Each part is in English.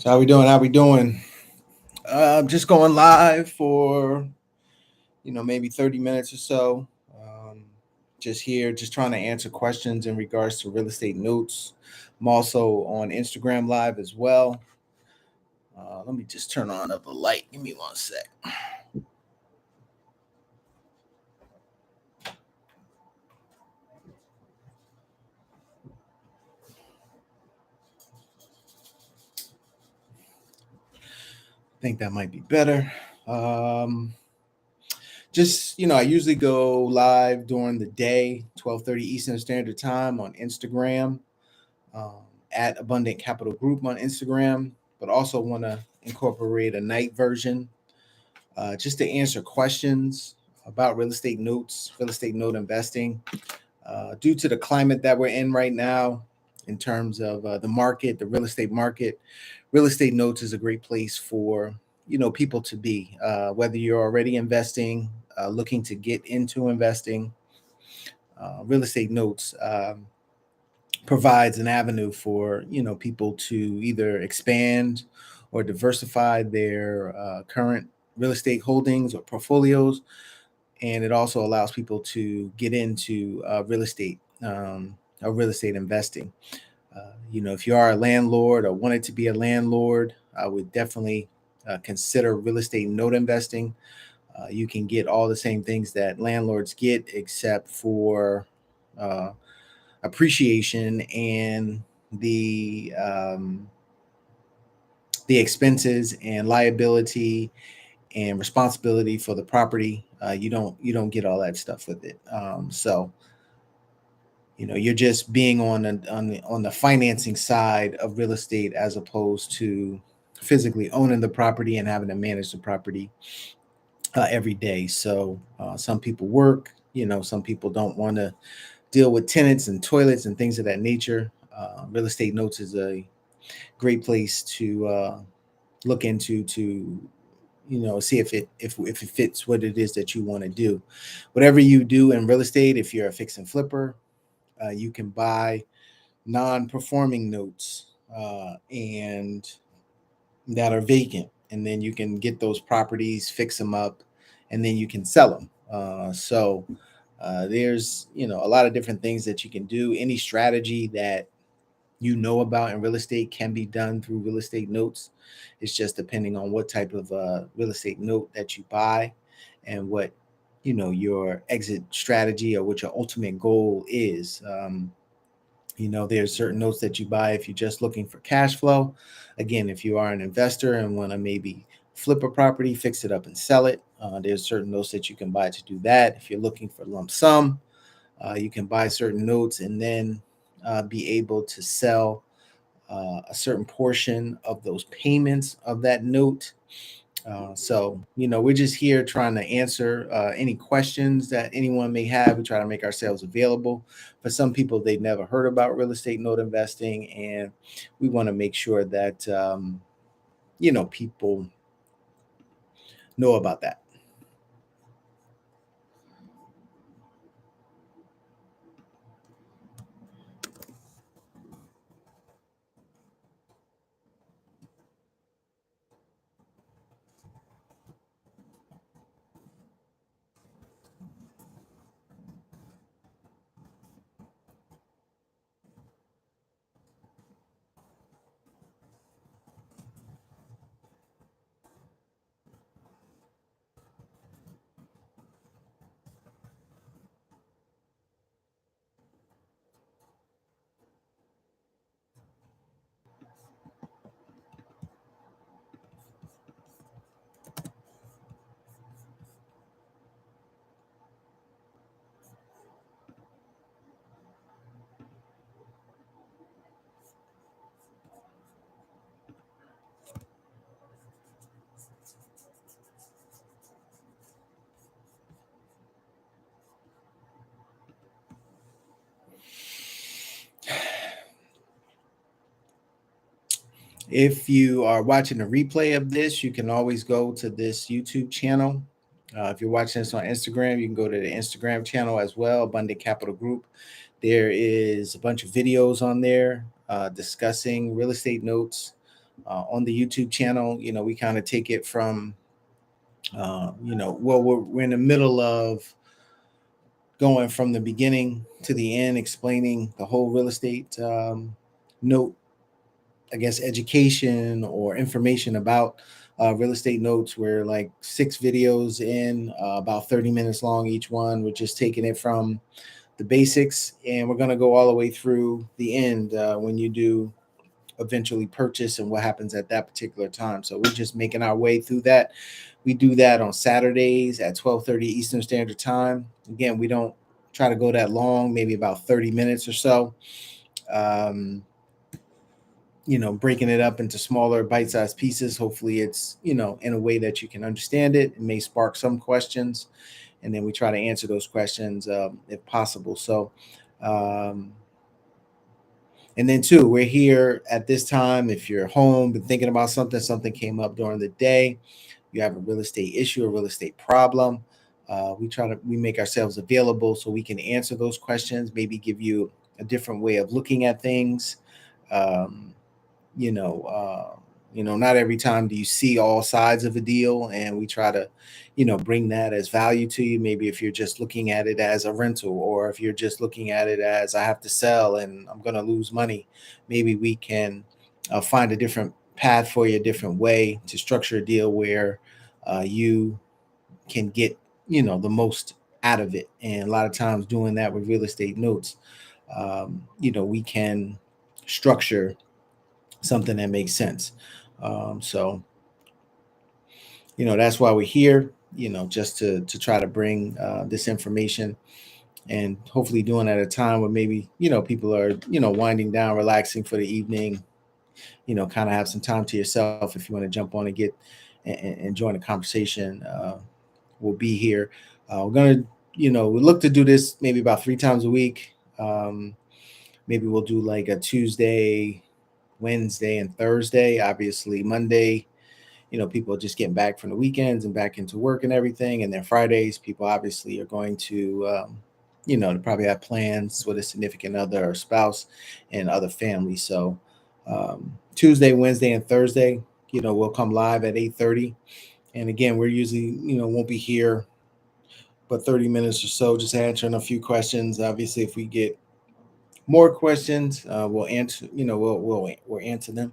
How we doing? How we doing? Just going live for maybe 30 minutes or so. Just here, just trying to answer questions in regards to real estate notes. I'm also on Instagram Live as well. Let me just turn on up a light. Give me one sec. I think that might be better. Um, I usually go live during the day, 12:30 Eastern Standard Time on Instagram. um, at Abundant Capital Group on Instagram, but also want to incorporate a night version just to answer questions about real estate notes, real estate note investing. Due to the climate that we're in right now, in terms of the market, the real estate notes is a great place for people to be. Whether you're already investing, looking to get into investing, real estate notes. Provides an avenue for people to either expand or diversify their current real estate holdings or portfolios, and it also allows people to get into real estate investing. If you are a landlord or wanted to be a landlord, I would definitely consider real estate note investing. You can get all the same things that landlords get, except for uh, appreciation and the um, the expenses and liability and responsibility for the property. You don't get all that stuff with it. So you're just being on the financing side of real estate as opposed to physically owning the property and having to manage the property every day. So some people work. Some people don't want to deal with tenants and toilets and things of that nature. Real estate notes is a great place to look into to see if it fits what it is that you want to do. Whatever you do in real estate, if you're a fix and flipper, you can buy non-performing notes and that are vacant, and then you can get those properties, fix them up, and then you can sell them. There's a lot of different things that you can do. Any strategy that about in real estate can be done through real estate notes. It's just depending on what type of real estate note that you buy and what your exit strategy or what your ultimate goal is. There's certain notes that you buy if you're just looking for cash flow. Again, if you are an investor and want to maybe flip a property, fix it up and sell it, there's certain notes that you can buy to do that. If you're looking for lump sum, you can buy certain notes and then be able to sell a certain portion of those payments of that note. We're just here trying to answer any questions that anyone may have. We try to make ourselves available. For some people, they've never heard about real estate note investing, and we want to make sure that people know about that. If you are watching a replay of this, you can always go to this YouTube channel. If you're watching this on Instagram, you can go to the Instagram channel as well, Abundant Capital Group. There is a bunch of videos on there discussing real estate notes. On the YouTube channel, we kind of take it from, well, we're in the middle of going from the beginning to the end, explaining the whole real estate note, I guess, education or information about real estate notes. We're like 6 videos in, about 30 minutes long each one. We're just taking it from the basics, and we're going to go all the way through the end when you do eventually purchase and what happens at that particular time. So we're just making our way through that. We do that on Saturdays at 12:30 Eastern Standard Time. Again, we don't try to go that long, maybe about 30 minutes or so. Um, Breaking it up into smaller bite-sized pieces. Hopefully it's, in a way that you can understand it. It may spark some questions, and then we try to answer those questions if possible. So, um, and then too, we're here at this time. If you're home, been thinking about something came up during the day, you have a real estate issue, a real estate problem. We make ourselves available so we can answer those questions, maybe give you a different way of looking at things. Um, you know not every time do you see all sides of a deal, and we try to bring that as value to you. Maybe if you're just looking at it as a rental, or if you're just looking at it as I have to sell and I'm going to lose money, maybe we can find a different path for you, a different way to structure a deal where you can get the most out of it. And a lot of times doing that with real estate notes, we can structure something that makes sense. So, that's why we're here, just to try to bring this information, and hopefully doing at a time where maybe, people are, winding down, relaxing for the evening, kind of have some time to yourself. If you want to jump on and get and join the conversation, we'll be here. We're going to, we look to do this maybe about 3 times a week. Maybe we'll do like a Tuesday, Wednesday, and Thursday. Obviously, Monday, people are just getting back from the weekends and back into work and everything. And then Fridays, people obviously are going to, to probably have plans with a significant other or spouse and other families. So Tuesday, Wednesday, and Thursday, we'll come live at 8:30. And again, we're usually, won't be here but 30 minutes or so, just answering a few questions. Obviously, if we get more questions, we'll answer, we'll answer them.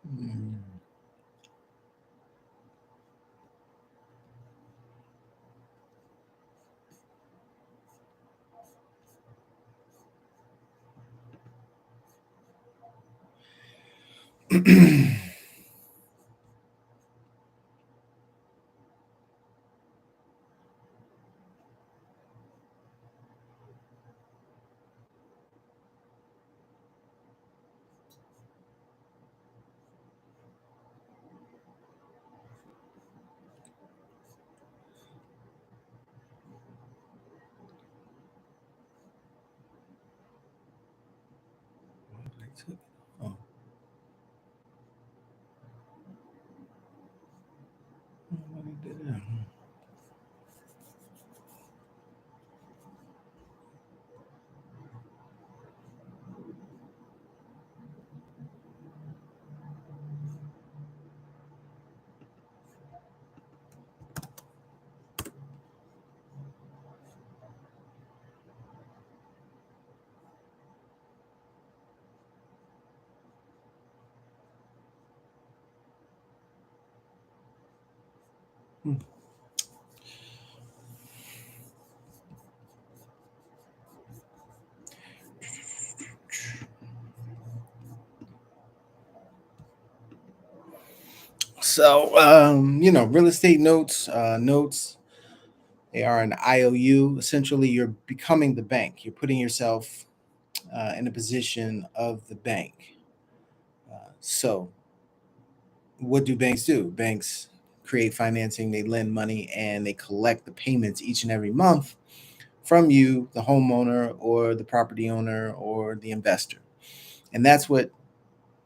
Mhm. Oh. Hmm. So, real estate notes, they are an IOU. Essentially, you're becoming the bank. You're putting yourself in a position of the bank. So, what do banks do? Banks create financing, they lend money, and they collect the payments each and every month from you, the homeowner, or the property owner, or the investor. And that's what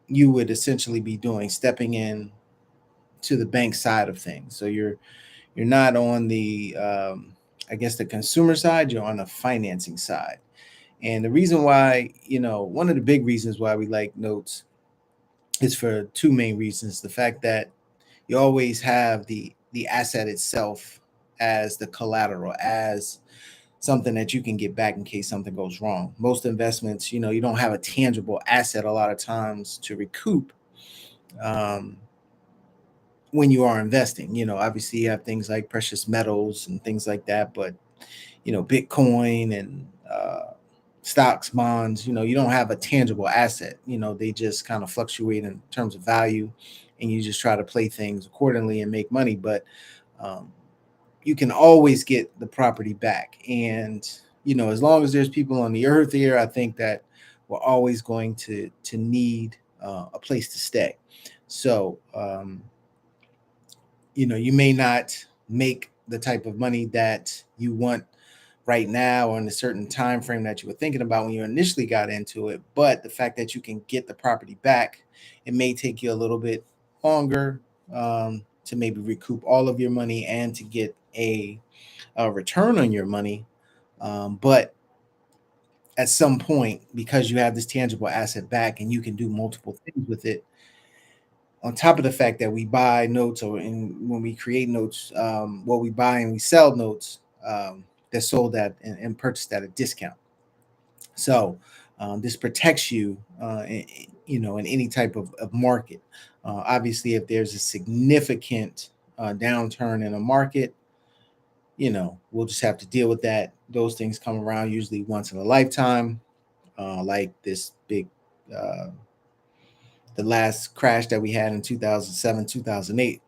you would essentially be doing, stepping in to the bank side of things. So you're not on the I guess the consumer side, you're on the financing side. And the reason why, one of the big reasons why we like notes is for two main reasons. The fact that you always have the asset itself as the collateral, as something that you can get back in case something goes wrong. Most investments, you don't have a tangible asset a lot of times to recoup um, when you are investing. Obviously you have things like precious metals and things like that, but Bitcoin and stocks, bonds, you don't have a tangible asset. They just kind of fluctuate in terms of value, and you just try to play things accordingly and make money. But um, you can always get the property back. And, as long as there's people on the earth here, I think that we're always going to need a place to stay. So, you may not make the type of money that you want right now or in a certain time frame that you were thinking about when you initially got into it, but the fact that you can get the property back, it may take you a little bit longer to maybe recoup all of your money and to get a return on your money. But at some point, because you have this tangible asset back and you can do multiple things with it, on top of the fact that we buy notes, when we create notes, what we buy and we sell notes, they're sold at and purchased at a discount. So this protects you, in any type of market. Obviously, if there's a significant downturn in a market, we'll just have to deal with that. Those things come around usually once in a lifetime, like this big, uh, the last crash that we had in 2007, 2008.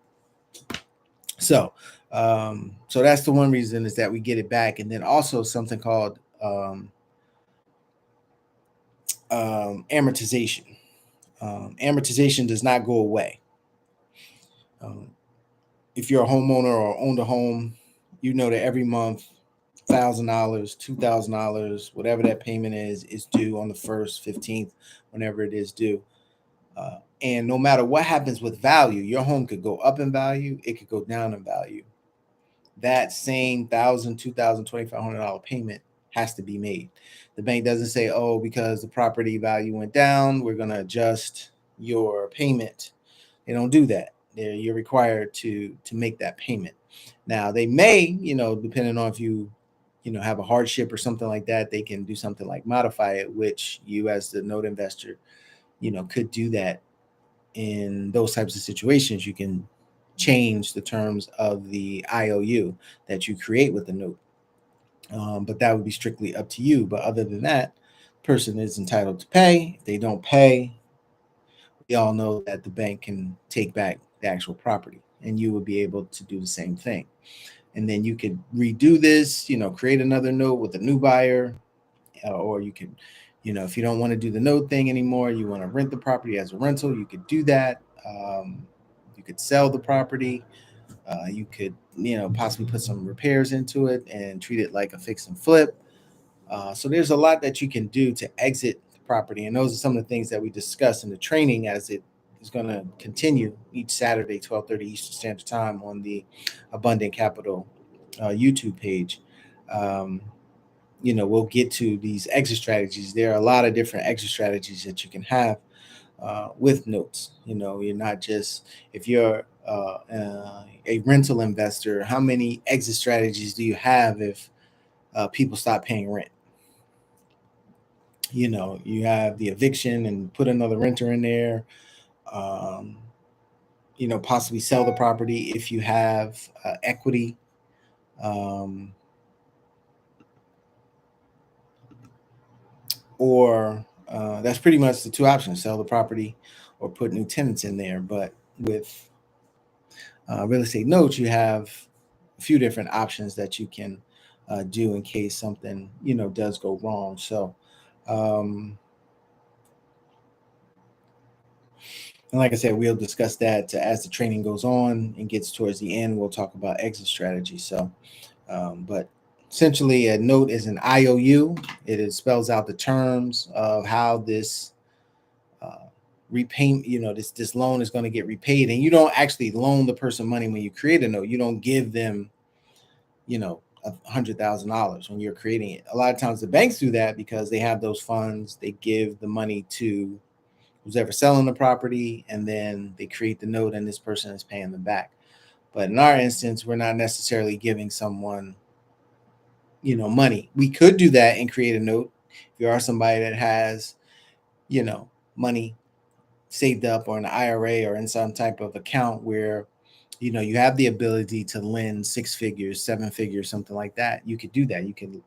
So, so that's the one reason, is that we get it back, and then also something called amortization. Amortization does not go away. Um, if you're a homeowner or owned a home, you know that every month, $1,000, $2,000, whatever that payment is due on the first 15th, whenever it is due. And no matter what happens with value, your home could go up in value, it could go down in value. That same 1,000, 2,000, $2,500 payment has to be made. The bank doesn't say, oh, because the property value went down, we're going to adjust your payment. They don't do that. You're required to make that payment. Now they may, depending on if you have a hardship or something like that, they can do something like modify it, which you as the note investor, could do that. In those types of situations, you can change the terms of the IOU that you create with the note. But that would be strictly up to you. But other than that, person is entitled to pay. If they don't pay, we all know that the bank can take back the actual property, and you would be able to do the same thing. And then you could redo this, create another note with a new buyer, or you could, if you don't want to do the note thing anymore, you want to rent the property as a rental, you could do that. You could sell the property. You could, possibly put some repairs into it and treat it like a fix and flip. So there's a lot that you can do to exit the property. And those are some of the things that we discuss in the training as it is going to continue each Saturday, 12:30 Eastern Standard Time on the Abundant Capital YouTube page. We'll get to these exit strategies. There are a lot of different exit strategies that you can have with notes. You're not just, if you're a rental investor, how many exit strategies do you have if people stop paying rent? You have the eviction and put another renter in there. Um, Possibly sell the property if you have equity. Um, or That's pretty much the two options: sell the property or put new tenants in there. But with real estate notes, you have a few different options that you can do in case something does go wrong. So um, and like I said, we'll discuss that as the training goes on and gets towards the end. We'll talk about exit strategy. So but essentially, a note is an IOU. Spells out the terms of how this repayment, this loan is going to get repaid. And you don't actually loan the person money when you create a note. You don't give them, $100,000 when you're creating it. A lot of times the banks do that because they have those funds. They give the money to who's ever selling the property, and then they create the note, and this person is paying them back. But in our instance, we're not necessarily giving someone money. We could do that and create a note. If you are somebody that has, money saved up or an IRA or in some type of account where, you have the ability to lend 6 figures, 7 figures, something like that, you could do that. You can,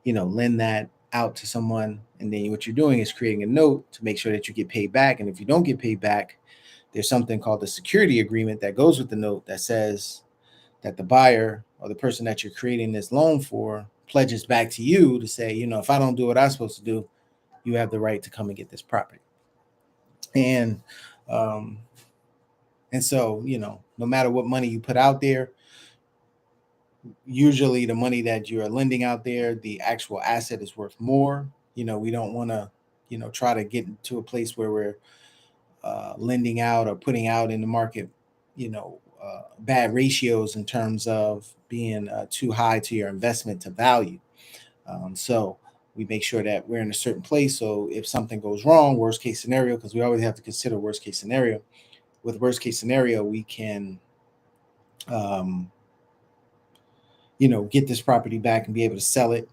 lend that out to someone. And then what you're doing is creating a note to make sure that you get paid back. And if you don't get paid back, there's something called the security agreement that goes with the note that says that the buyer or the person that you're creating this loan for pledges back to you to say, if I don't do what I'm supposed to do, you have the right to come and get this property. And um, so, no matter what money you put out there, usually the money that you're lending out there, the actual asset is worth more. We don't want to, try to get to a place where we're lending out or putting out in the market, bad ratios in terms of being too high to your investment to value. So we make sure that we're in a certain place. So if something goes wrong, worst case scenario, because we always have to consider worst case scenario. With worst case scenario, we can, um, get this property back and be able to sell it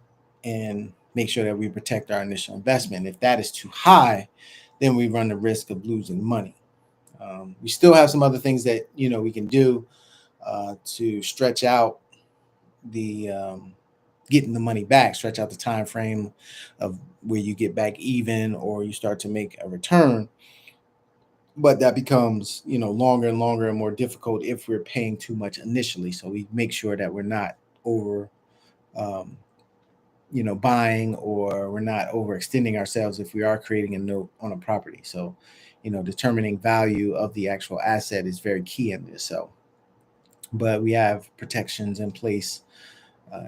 and make sure that we protect our initial investment. If that is too high, then we run the risk of losing money. We still have some other things that we can do to stretch out the getting the money back, stretch out the time frame of where you get back even or you start to make a return. But that becomes longer and longer and more difficult if we're paying too much initially. So we make sure that we're not over um, buying, or we're not overextending ourselves if we are creating a note on a property. So determining value of the actual asset is very key in this. So but we have protections in place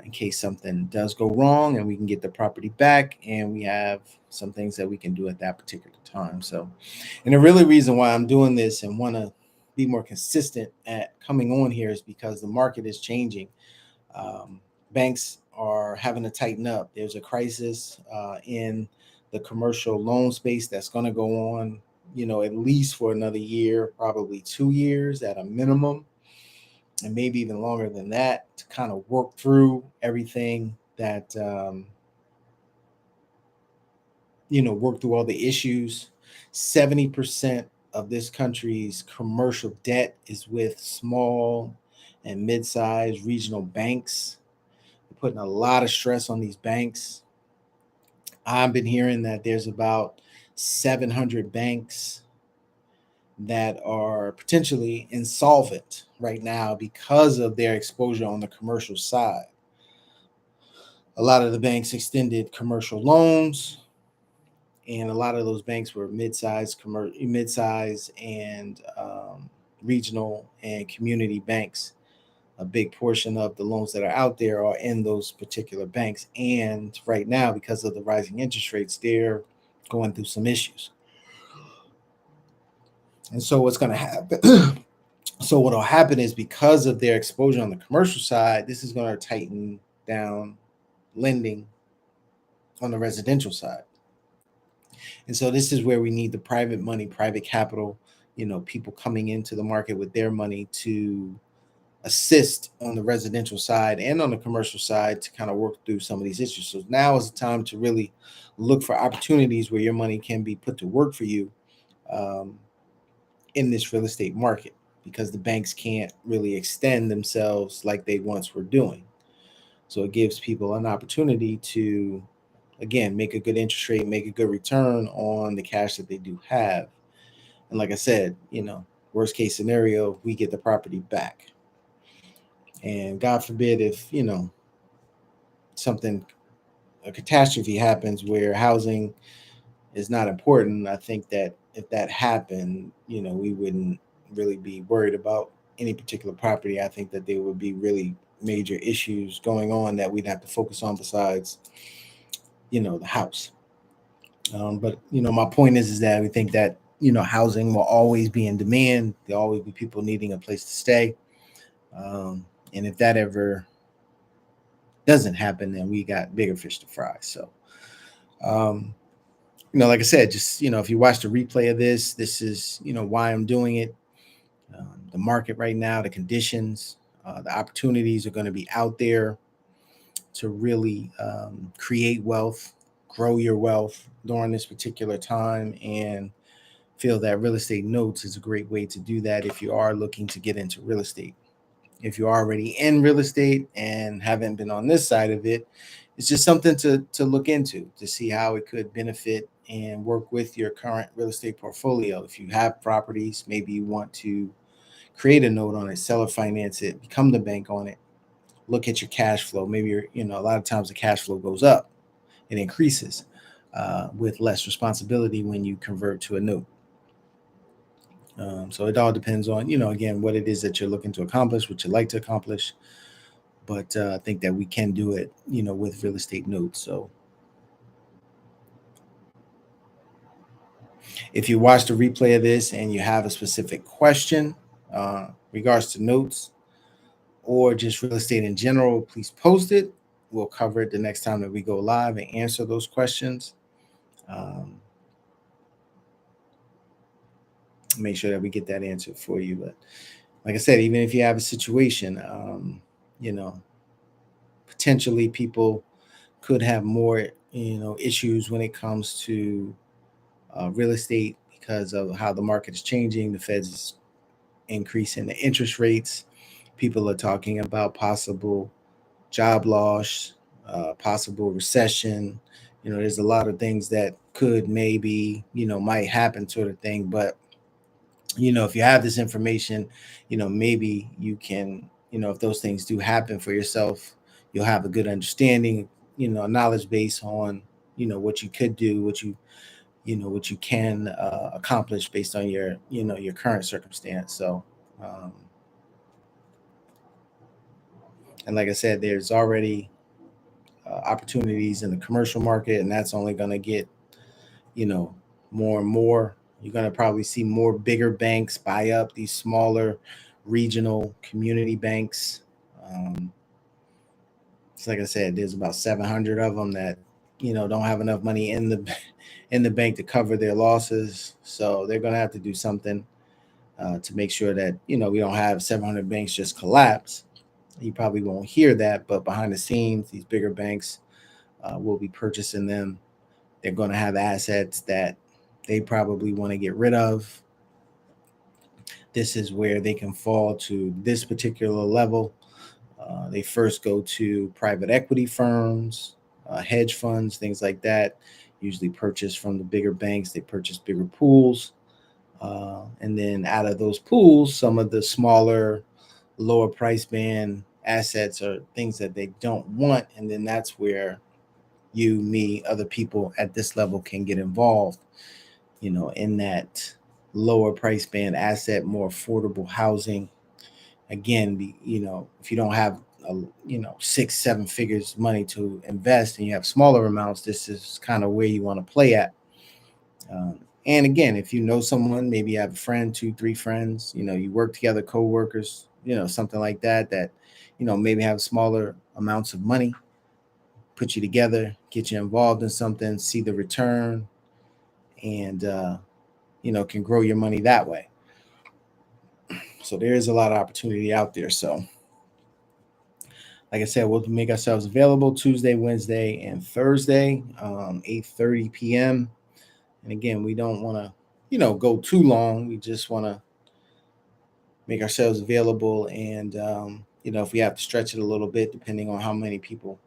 in case something does go wrong, and we can get the property back, and we have some things that we can do at that particular time. So, and the really reason why I'm doing this and want to be more consistent at coming on here is because the market is changing. Banks are having to tighten up. There's a crisis in the commercial loan space that's going to go on, at least for another year, probably 2 years at a minimum, and maybe even longer than that, to kind of work through everything that work through all the issues. 70% of this country's commercial debt is with small and mid-sized regional banks. They're putting a lot of stress on these banks. I've been hearing that there's about 700 banks that are potentially insolvent right now because of their exposure on the commercial side. A lot of the banks extended commercial loans, and a lot of those banks were mid-sized and regional and community banks. A big portion of the loans that are out there are in those particular banks. And right now, because of the rising interest rates, they're going through some issues. And so what's going to happen? So what will happen is, because of their exposure on the commercial side, this is going to tighten down lending on the residential side. And so this is where we need the private money, private capital, people coming into the market with their money to assist on the residential side and on the commercial side to kind of work through some of these issues. So now is the time to really look for opportunities where your money can be put to work for you in this real estate market, because the banks can't really extend themselves like they once were doing. So it gives people an opportunity to, again, make a good interest rate, make a good return on the cash that they do have. And like I said, worst case scenario, we get the property back. And God forbid if, a catastrophe happens where housing is not important, I think that if that happened, we wouldn't really be worried about any particular property. I think that there would be really major issues going on that we'd have to focus on besides, the house. But my point is that we think that housing will always be in demand. There'll always be people needing a place to stay, and if that ever doesn't happen, then we got bigger fish to fry. So, like I said, just if you watch the replay of this is why I'm doing it. The market right now, the conditions, the opportunities are going to be out there to really create wealth, grow your wealth during this particular time, and feel that real estate notes is a great way to do that if you are looking to get into real estate. If you're already in real estate and haven't been on this side of it, it's just something to look into to see how it could benefit and work with your current real estate portfolio. If you have properties, maybe you want to create a note on it, sell or finance it, become the bank on it, look at your cash flow. Maybe a lot of times the cash flow goes up, it increases with less responsibility when you convert to a note. So it all depends on, again, what it is that you're looking to accomplish, what you like to accomplish. But I think that we can do it, with real estate notes. So if you watch the replay of this and you have a specific question regards to notes or just real estate in general, please post it. We'll cover it the next time that we go live and answer those questions. Make sure that we get that answered for you. But like I said, even if you have a situation, potentially people could have more, issues when it comes to real estate because of how the market is changing. The Fed's increasing the interest rates. People are talking about possible job loss, possible recession. There's a lot of things that could maybe, might happen, sort of thing. But if you have this information, maybe you can, if those things do happen for yourself, you'll have a good understanding, a knowledge base on, what you could do, what you can accomplish based on your, your current circumstance. So, and like I said, there's already opportunities in the commercial market, and that's only going to get, more and more. You're going to probably see more bigger banks buy up these smaller regional community banks. It's like I said, there's about 700 of them that don't have enough money in the bank to cover their losses. So they're going to have to do something to make sure that we don't have 700 banks just collapse. You probably won't hear that, but behind the scenes, these bigger banks will be purchasing them. They're going to have assets that they probably want to get rid of. This is where they can fall to this particular level. They first go to private equity firms, hedge funds, things like that, usually purchase from the bigger banks. They purchase bigger pools. And then out of those pools, some of the smaller, lower price band assets are things that they don't want. And then that's where you, me, other people at this level can get involved, in that lower price band asset, more affordable housing. Again, if you don't have 6-7 figures money to invest and you have smaller amounts, this is kind of where you want to play at. And again, if you know someone, maybe you have a friend, two, three friends, you work together, co-workers, something like that, maybe have smaller amounts of money, put you together, get you involved in something, see the return, and, can grow your money that way. So there is a lot of opportunity out there. So, like I said, we'll make ourselves available Tuesday, Wednesday, and Thursday, 8:30 p.m. And again, we don't want to, go too long. We just want to make ourselves available. And, if we have to stretch it a little bit, depending on how many people,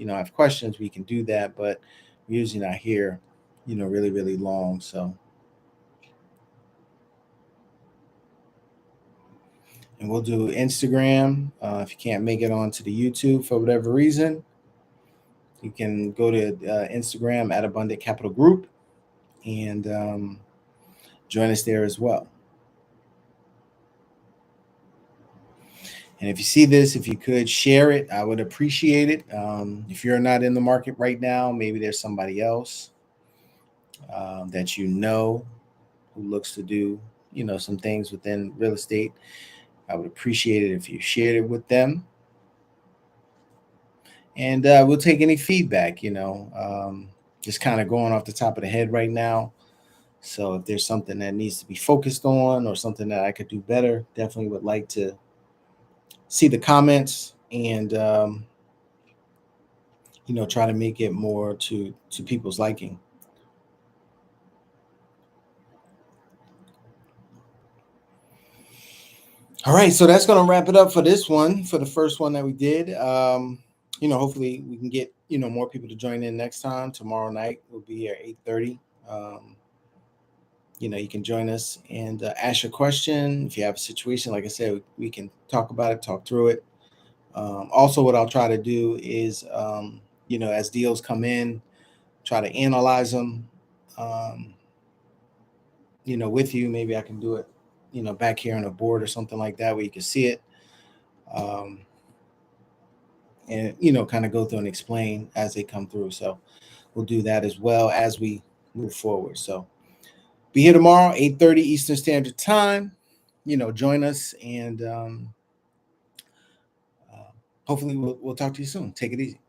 have questions, we can do that. But we're usually not here, really, really long. So, and we'll do Instagram. If you can't make it onto the YouTube for whatever reason, you can go to Instagram at Abundant Capital Group and join us there as well. And if you see this, if you could share it, I would appreciate it. If you're not in the market right now, maybe there's somebody else that who looks to do, some things within real estate. I would appreciate it if you shared it with them. And we'll take any feedback, just kind of going off the top of the head right now. So if there's something that needs to be focused on or something that I could do better, definitely would like to see the comments and try to make it more to people's liking. All right, so that's going to wrap it up for this one, for the first one that we did. Hopefully we can get more people to join in next time. Tomorrow night will be at 8:30. You can join us and ask your question. If you have a situation, like I said, we can talk about it, talk through it. Also, what I'll try to do is, as deals come in, try to analyze them, with you. Maybe I can do it, back here on a board or something like that where you can see it. And, kind of go through and explain as they come through. So we'll do that as well as we move forward. So be here tomorrow, 8:30 Eastern Standard Time. Join us and hopefully we'll talk to you soon. Take it easy.